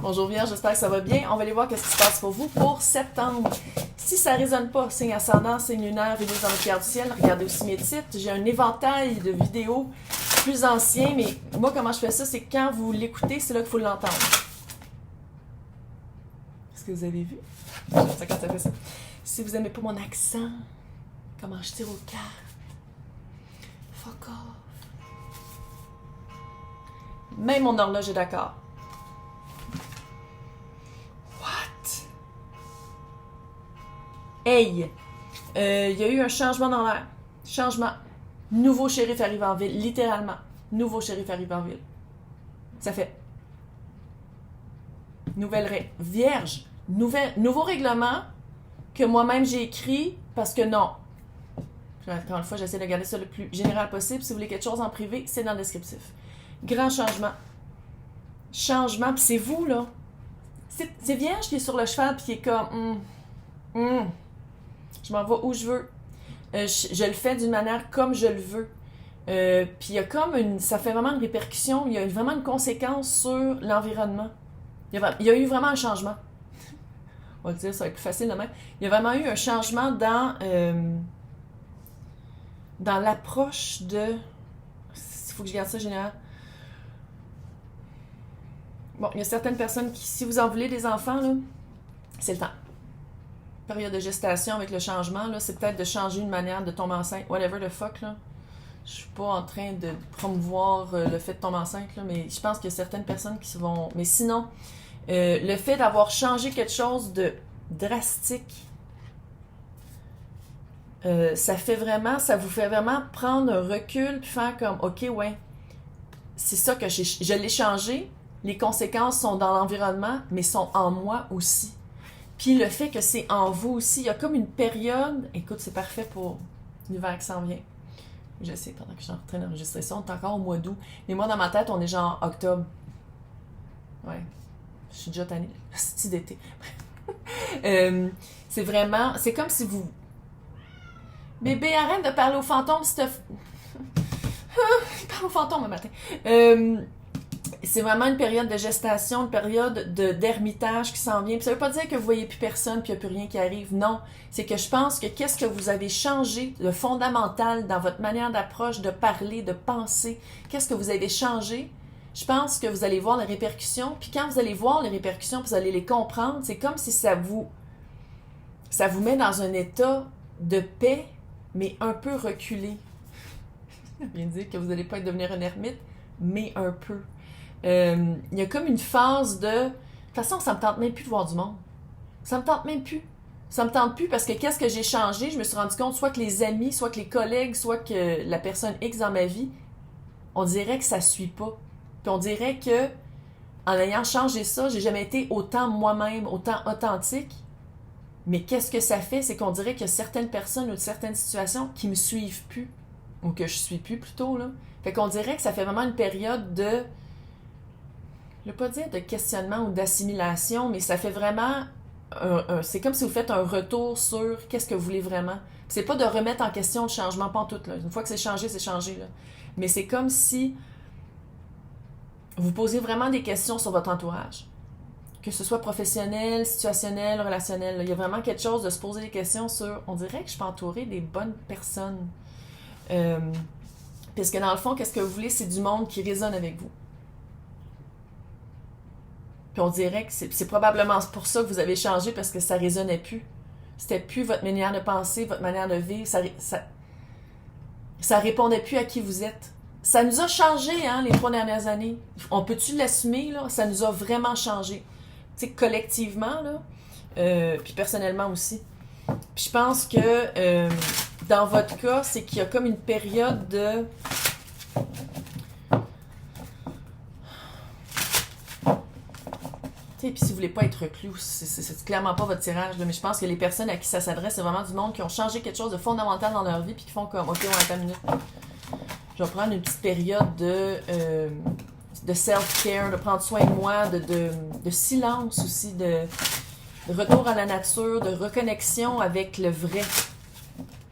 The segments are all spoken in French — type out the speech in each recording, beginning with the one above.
Bonjour Vierge, j'espère que ça va bien. On va aller voir ce qui se passe pour vous pour septembre. Si ça ne résonne pas, signe ascendant, signe lunaire, Vénus dans votre carte du ciel, regardez aussi mes titres. J'ai un éventail de vidéos plus anciens, mais moi comment je fais ça, c'est que quand vous l'écoutez, c'est là qu'il faut l'entendre. Est-ce que vous avez vu? C'est quand ça fait ça. Si vous n'aimez pas mon accent, comment je tire au cœur, fuck off. Même mon horloge est d'accord. Hey! Il y a eu un changement dans l'air. Changement. Nouveau shérif arrive en ville. Littéralement. Nouveau shérif arrive en ville. Ça fait. Vierge. Nouveau règlement que moi-même j'ai écrit parce que non. Encore une fois, j'essaie de garder ça le plus général possible. Si vous voulez quelque chose en privé, c'est dans le descriptif. Grand changement. Changement, puis c'est vous, là. C'est Vierge qui est sur le cheval puis qui est comme. Je m'en vais où je veux. Je le fais d'une manière comme je le veux. Puis il y a comme ça fait vraiment une répercussion, il y a vraiment une conséquence sur l'environnement. Il y a eu vraiment un changement. On va le dire, ça va être plus facile demain. Il y a vraiment eu un changement dans l'approche de... Il faut que je garde ça général. Bon, il y a certaines personnes qui, si vous en voulez des enfants, là, c'est le temps. Période de gestation avec le changement, là, c'est peut-être de changer une manière de tomber enceinte, whatever the fuck, là. Je suis pas en train de promouvoir le fait de tomber enceinte, là, mais je pense qu'il y a certaines personnes qui vont... Mais sinon, le fait d'avoir changé quelque chose de drastique, ça vous fait vraiment prendre un recul puis faire comme, ok, ouais, c'est ça que je l'ai changé, les conséquences sont dans l'environnement, mais sont en moi aussi. Puis le fait que c'est en vous aussi, il y a comme une période... Écoute, c'est parfait pour l'hiver qui s'en vient. Je sais, pendant que je suis en train d'enregistrer ça, on est encore au mois d'août. Mais moi, dans ma tête, on est genre octobre. Ouais. Je suis déjà tannée. C'est d'été. C'est vraiment... C'est comme si vous... Bébé, arrête de parler aux fantômes, s'il te... Parle aux fantômes le matin. C'est vraiment une période de gestation, une période d'ermitage qui s'en vient. Puis ça veut pas dire que vous voyez plus personne puis il n'y a plus rien qui arrive. Non. C'est que je pense que qu'est-ce que vous avez changé de fondamental dans votre manière d'approche, de parler, de penser, qu'est-ce que vous avez changé, je pense que vous allez voir les répercussions. Puis quand vous allez voir les répercussions, vous allez les comprendre, c'est comme si ça vous met dans un état de paix, mais un peu reculé. Ça veut dire que vous n'allez pas devenir un ermite, mais un peu. Il y a comme une phase de... De toute façon, ça me tente même plus de voir du monde. Ça me tente même plus. Ça me tente plus parce que qu'est-ce que j'ai changé? Je me suis rendu compte soit que les amis, soit que les collègues, soit que la personne X dans ma vie, on dirait que ça suit pas. Puis on dirait que en ayant changé ça, j'ai jamais été autant moi-même, autant authentique. Mais qu'est-ce que ça fait? C'est qu'on dirait qu'il y a certaines personnes ou certaines situations qui me suivent plus. Ou que je suis plus plutôt, là. Fait qu'on dirait que ça fait vraiment une période de... Je ne veux pas dire de questionnement ou d'assimilation, mais ça fait vraiment... c'est comme si vous faites un retour sur qu'est-ce que vous voulez vraiment. C'est pas de remettre en question le changement, pas en tout, là. Une fois que c'est changé, là. Mais c'est comme si vous posez vraiment des questions sur votre entourage. Que ce soit professionnel, situationnel, relationnel. Là. Il y a vraiment quelque chose de se poser des questions sur... On dirait que je peux entourer des bonnes personnes. Puisque dans le fond, qu'est-ce que vous voulez? C'est du monde qui résonne avec vous. Puis on dirait que c'est probablement pour ça que vous avez changé, parce que ça résonnait plus. C'était plus votre manière de penser, votre manière de vivre. Ça répondait plus à qui vous êtes. Ça nous a changé, hein, les 3 dernières années. On peut-tu l'assumer, là? Ça nous a vraiment changé. Tu sais, collectivement, là. Puis personnellement aussi. Puis je pense que dans votre cas, c'est qu'il y a comme une période de... Et puis si vous voulez pas être reclus, c'est clairement pas votre tirage, là, mais je pense que les personnes à qui ça s'adresse, c'est vraiment du monde qui ont changé quelque chose de fondamental dans leur vie puis qui font comme, ok, on attend une minute. Je vais prendre une petite période de self-care, de prendre soin de moi, de silence aussi, de retour à la nature, de reconnexion avec le vrai.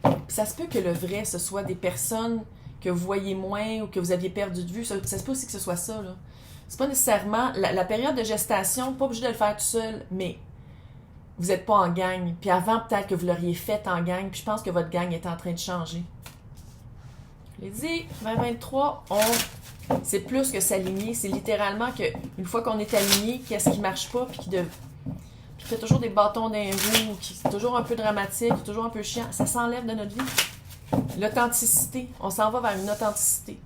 Puis ça se peut que le vrai, ce soit des personnes que vous voyez moins ou que vous aviez perdu de vue. Ça se peut aussi que ce soit ça, là. C'est pas nécessairement... La période de gestation, pas obligé de le faire tout seul, mais vous n'êtes pas en gang. Puis avant, peut-être que vous l'auriez fait en gang, puis je pense que votre gang est en train de changer. Je l'ai dit, 2023, c'est plus que s'aligner. C'est littéralement que une fois qu'on est aligné, qu'est-ce qui marche pas, puis qui fait toujours des bâtons dans les roues, qui est toujours un peu dramatique, toujours un peu chiant, ça s'enlève de notre vie. L'authenticité, on s'en va vers une authenticité.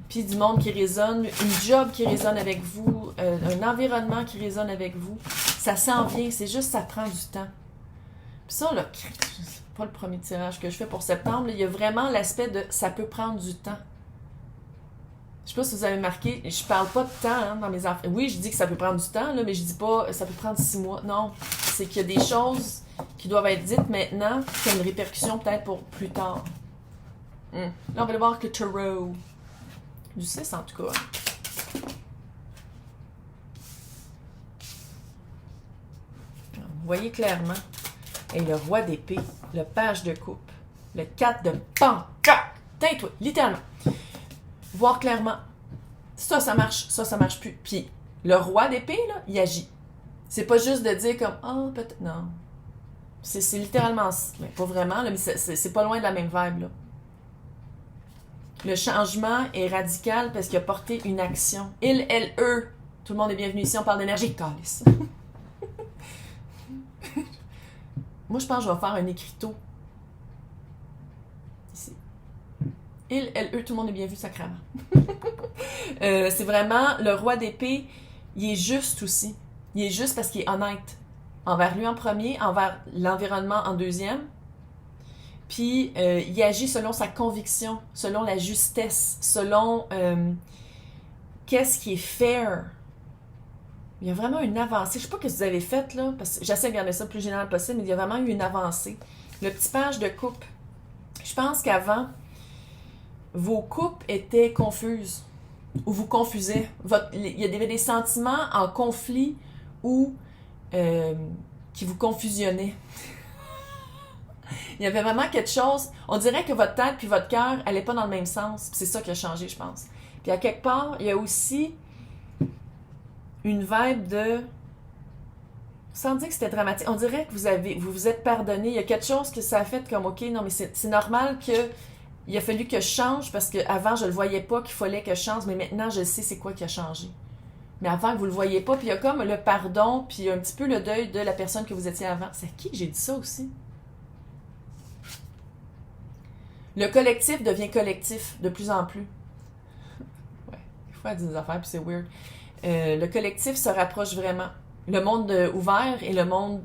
Puis du monde qui résonne, une job qui résonne avec vous, un environnement qui résonne avec vous, ça s'en vient, c'est juste ça prend du temps. Puis ça, là, c'est pas le premier tirage que je fais pour septembre, là, il y a vraiment l'aspect de ça peut prendre du temps. Je sais pas si vous avez marqué, je parle pas de temps hein, dans mes affaires. Oui, je dis que ça peut prendre du temps, là, mais je dis pas ça peut prendre 6 mois. Non, c'est qu'il y a des choses qui doivent être dites maintenant, qui ont une répercussion peut-être pour plus tard. Là, on va aller voir que le tarot. Du 6 en tout cas. Vous voyez clairement. Et le roi d'épée, le page de coupe, le 4 de pancarte. Tais-toi, littéralement. Voir clairement. Ça marche, ça marche plus. Puis le roi d'épée, là, il agit. C'est pas juste de dire comme, ah, peut-être. Non. C'est littéralement. Mais pas vraiment, là, mais c'est pas loin de la même vibe, là. Le changement est radical parce qu'il a porté une action. Il, elle, eux. Tout le monde est bienvenu ici, on parle d'énergie. Calice. Moi, je pense que je vais faire un écriteau. Ici. Il, elle, eux, tout le monde est bienvenu, sacrément. C'est vraiment le roi d'épée, il est juste aussi. Il est juste parce qu'il est honnête. Envers lui en premier, envers l'environnement en deuxième. Puis, il agit selon sa conviction, selon la justesse, selon qu'est-ce qui est fair. Il y a vraiment une avancée. Je ne sais pas ce que vous avez fait, là, parce que j'essaie de garder ça le plus général possible, mais il y a vraiment eu une avancée. Le petit page de coupe. Je pense qu'avant, vos coupes étaient confuses, ou vous confusez. Il y avait des sentiments en conflit ou qui vous confusionnaient. Il y avait vraiment quelque chose, on dirait que votre tête puis votre cœur n'allaient pas dans le même sens. Puis c'est ça qui a changé, je pense. Puis à quelque part, il y a aussi une vibe de... Sans dire que c'était dramatique, on dirait que vous vous êtes pardonné. Il y a quelque chose que ça a fait comme, OK, non, mais c'est normal que il a fallu que je change parce qu'avant, je le voyais pas qu'il fallait que je change, mais maintenant, je sais c'est quoi qui a changé. Mais avant, vous le voyez pas, puis il y a comme le pardon, puis un petit peu le deuil de la personne que vous étiez avant. C'est à qui que j'ai dit ça aussi? Le collectif devient collectif de plus en plus. Ouais, des fois, elle dit des affaires, puis c'est weird. Le collectif se rapproche vraiment. Le monde ouvert et le monde...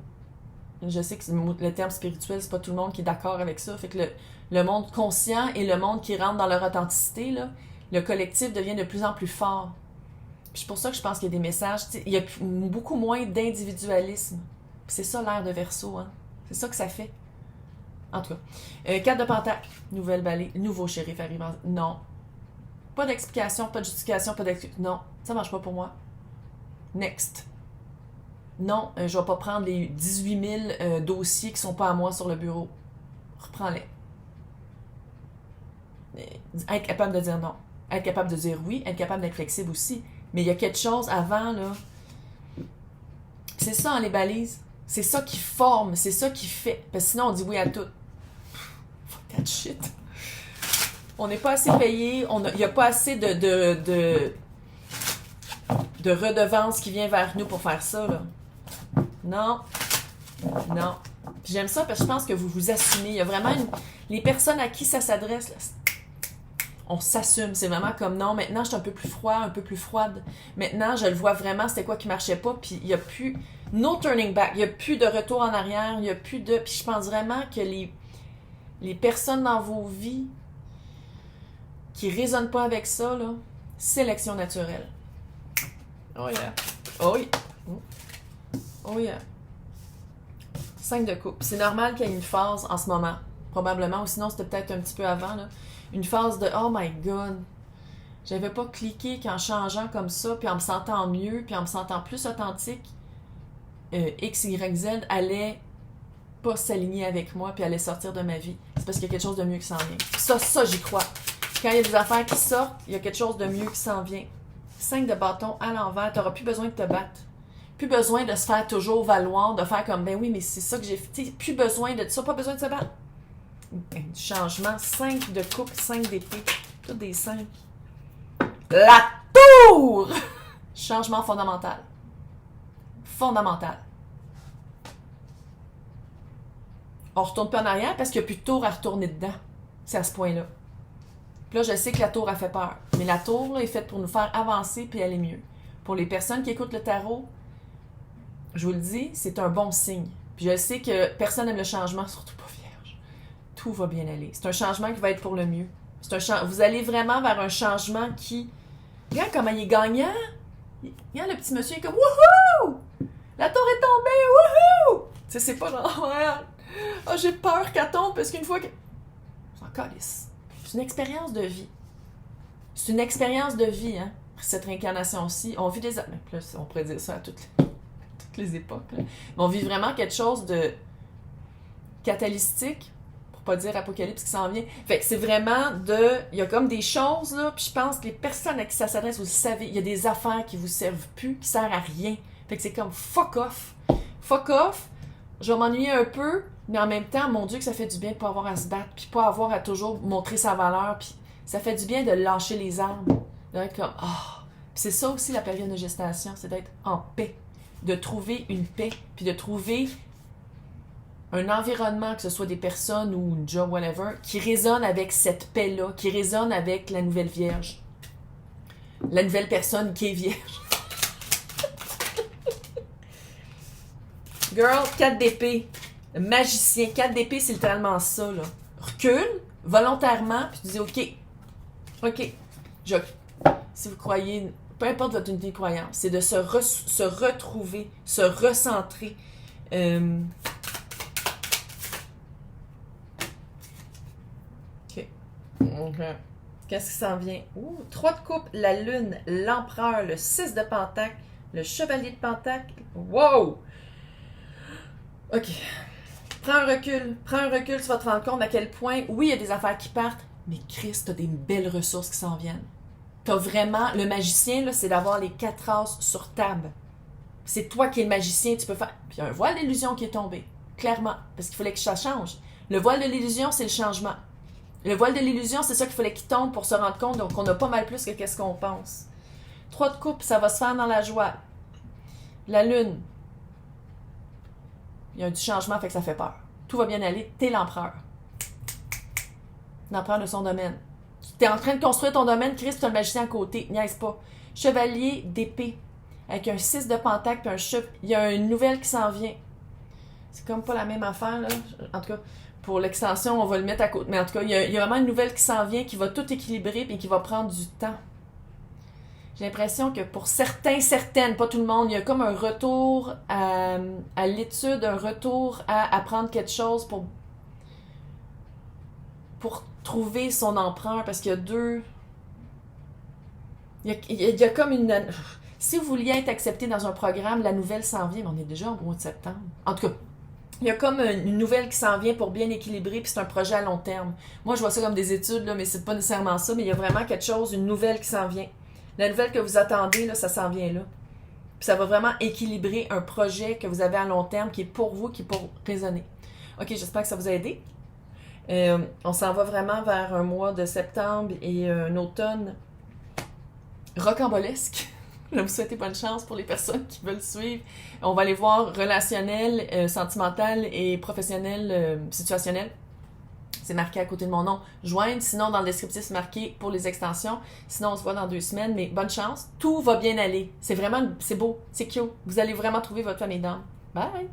Je sais que le terme spirituel, c'est pas tout le monde qui est d'accord avec ça. Fait que le monde conscient et le monde qui rentre dans leur authenticité, là, le collectif devient de plus en plus fort. Puis c'est pour ça que je pense qu'il y a des messages... Il y a beaucoup moins d'individualisme. Puis c'est ça l'air de Verseau, hein. C'est ça que ça fait. En tout cas. 4 de Pentacle. Nouvelle balai. Nouveau shérif arrivant. Non. Pas d'explication, pas de justification, pas d'explication. Non, ça marche pas pour moi. Next. Non, je vais pas prendre les 18 000 dossiers qui sont pas à moi sur le bureau. Reprends-les. Être capable de dire non. Être capable de dire oui. Être capable d'être flexible aussi. Mais il y a quelque chose avant, là. C'est ça, hein, les balises. C'est ça qui forme. C'est ça qui fait. Parce que sinon, on dit oui à tout. Fuck that shit. On n'est pas assez payé. Il n'y a pas assez de redevance qui vient vers nous pour faire ça, là. Non. Non. Puis j'aime ça parce que je pense que vous vous assumez. Il y a vraiment les personnes à qui ça s'adresse, là, on s'assume. C'est vraiment comme non, maintenant je suis un peu plus froid, un peu plus froide. Maintenant, je le vois vraiment, c'était quoi qui marchait pas. Puis il n'y a plus... No turning back. Il n'y a plus de retour en arrière. Il n'y a plus de... Puis je pense vraiment que les personnes dans vos vies qui ne résonnent pas avec ça, là, sélection naturelle. Oh yeah. Oh yeah. Oh yeah. 5 de coupe. C'est normal qu'il y ait une phase en ce moment. Probablement. Ou sinon, c'était peut-être un petit peu avant, là. Une phase de « Oh my God! » J'avais pas cliqué qu'en changeant comme ça, puis en me sentant mieux, puis en me sentant plus authentique, X, Y, Z allait pas s'aligner avec moi, puis allait sortir de ma vie. C'est parce qu'il y a quelque chose de mieux qui s'en vient. Ça, j'y crois. Quand il y a des affaires qui sortent, il y a quelque chose de mieux qui s'en vient. 5 de bâton à l'envers. Tu n'auras plus besoin de te battre. Plus besoin de se faire toujours valoir, de faire comme, ben oui, mais c'est ça que j'ai fait. Plus besoin de ça, pas besoin de se battre. Changement, 5 de coupe, 5 d'épée. Toutes des 5. La tour! Changement fondamental. Fondamental. On retourne pas en arrière parce qu'il n'y a plus de tour à retourner dedans. C'est à ce point-là. Puis là, je sais que la tour a fait peur. Mais la tour là, est faite pour nous faire avancer puis aller mieux. Pour les personnes qui écoutent le tarot, je vous le dis, c'est un bon signe. Puis je sais que personne n'aime le changement, surtout pas vierge. Tout va bien aller. C'est un changement qui va être pour le mieux. Vous allez vraiment vers un changement qui... Regarde comment il est gagnant. Regarde, le petit monsieur est comme « Wouhou! La tour est tombée! Wouhou! » Tu sais, c'est pas genre « Ah, j'ai peur qu'elle tombe parce qu'une fois que... » C'est en calisse. C'est une expérience de vie. C'est une expérience de vie, hein, cette réincarnation-ci. On vit des... Là, on pourrait dire ça à toutes les époques. Là. Mais on vit vraiment quelque chose de catalystique, pour pas dire apocalypse qui s'en vient. Fait que c'est vraiment de... Il y a comme des choses, là, puis je pense que les personnes à qui ça s'adresse, vous le savez, il y a des affaires qui vous servent plus, qui servent à rien. Fait que c'est comme fuck off. Fuck off. Je vais m'ennuyer un peu, mais en même temps, mon Dieu, que ça fait du bien de pas avoir à se battre, puis pas avoir à toujours montrer sa valeur, puis ça fait du bien de lâcher les armes, d'être comme « Ah! » Puis c'est ça aussi la période de gestation, c'est d'être en paix, de trouver une paix, puis de trouver un environnement, que ce soit des personnes ou une job, whatever, qui résonne avec cette paix-là, qui résonne avec la nouvelle vierge. La nouvelle personne qui est vierge. Girl, 4 d'épée. Magicien. 4 d'épée, c'est littéralement ça, là. Recule, volontairement, puis tu dis OK. Si vous croyez, peu importe votre unité de croyance, c'est de se retrouver, se recentrer. OK. Qu'est-ce qui s'en vient? 3 de coupe, la lune, l'empereur, le 6 de pentacle, le chevalier de pentacle. Wow! OK. Prends un recul, tu vas te rendre compte à quel point, oui, il y a des affaires qui partent, mais Christ, t'as des belles ressources qui s'en viennent. T'as vraiment, le magicien, là, c'est d'avoir les 4 as sur table. C'est toi qui es le magicien, tu peux faire... Puis il y a un voile d'illusion qui est tombé, clairement, parce qu'il fallait que ça change. Le voile de l'illusion, c'est le changement. Le voile de l'illusion, c'est ça qu'il fallait qu'il tombe pour se rendre compte qu'on a pas mal plus que qu'est-ce qu'on pense. 3 de coupe, ça va se faire dans la joie. La lune. Il y a du changement, fait que ça fait peur. Tout va bien aller, t'es l'empereur. L'empereur de son domaine. T'es en train de construire ton domaine, Christ, t'as le magicien à côté, niaise pas. Chevalier d'épée, avec un 6 de pentacle puis un chevalier. Il y a une nouvelle qui s'en vient. C'est comme pas la même affaire, là. En tout cas, pour l'extension, on va le mettre à côté. Mais en tout cas, il y a vraiment une nouvelle qui s'en vient, qui va tout équilibrer et qui va prendre du temps. J'ai l'impression que pour certaines, pas tout le monde, il y a comme un retour à l'étude, un retour à apprendre quelque chose pour trouver son empereur, parce qu'il y a deux... Il y a comme une... Si vous vouliez être accepté dans un programme, la nouvelle s'en vient, mais on est déjà au mois de septembre. En tout cas, il y a comme une nouvelle qui s'en vient pour bien équilibrer, puis c'est un projet à long terme. Moi, je vois ça comme des études, là, mais c'est pas nécessairement ça, mais il y a vraiment quelque chose, une nouvelle qui s'en vient. La nouvelle que vous attendez, là, ça s'en vient là. Puis ça va vraiment équilibrer un projet que vous avez à long terme qui est pour vous, qui est pour raisonner. OK, j'espère que ça vous a aidé. On s'en va vraiment vers un mois de septembre et un automne rocambolesque. Je vous souhaite bonne chance pour les personnes qui veulent suivre. On va aller voir relationnel, sentimental et professionnel, situationnel. C'est marqué à côté de mon nom. Joindre. Sinon, dans le descriptif, c'est marqué pour les extensions. Sinon, on se voit dans 2 semaines. Mais bonne chance. Tout va bien aller. C'est vraiment, c'est beau. C'est cute. Vous allez vraiment trouver votre famille d'âme. Bye!